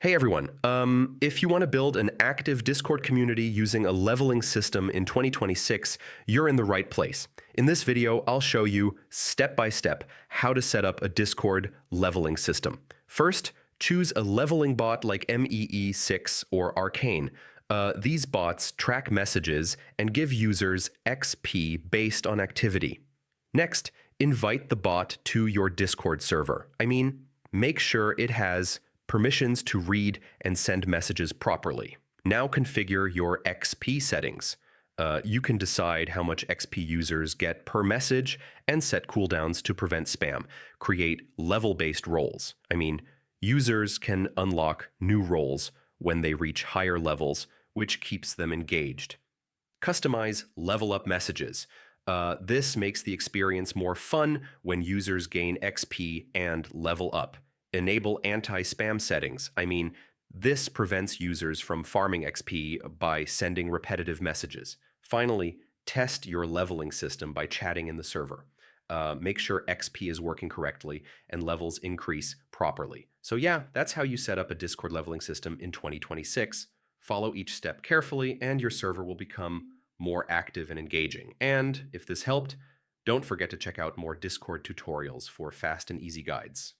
Hey everyone, if you want to build an active Discord community using a leveling system in 2026, you're in the right place. In this video, I'll show you step by step how to set up a Discord leveling system. First, choose a leveling bot like MEE6 or Arcane. These bots track messages and give users XP based on activity. Next, invite the bot to your Discord server. Make sure it has permissions to read and send messages properly. Now configure your XP settings. You can decide how much XP users get per message and set cooldowns to prevent spam. Create level-based roles. Users can unlock new roles when they reach higher levels, which keeps them engaged. Customize level up messages. This makes the experience more fun when users gain XP and level up. Enable anti-spam settings. This prevents users from farming XP by sending repetitive messages. Finally, test your leveling system by chatting in the server. Make sure XP is working correctly and levels increase properly. So yeah, that's how you set up a Discord leveling system in 2026. Follow each step carefully and your server will become more active and engaging. And if this helped, don't forget to check out more Discord tutorials for fast and easy guides.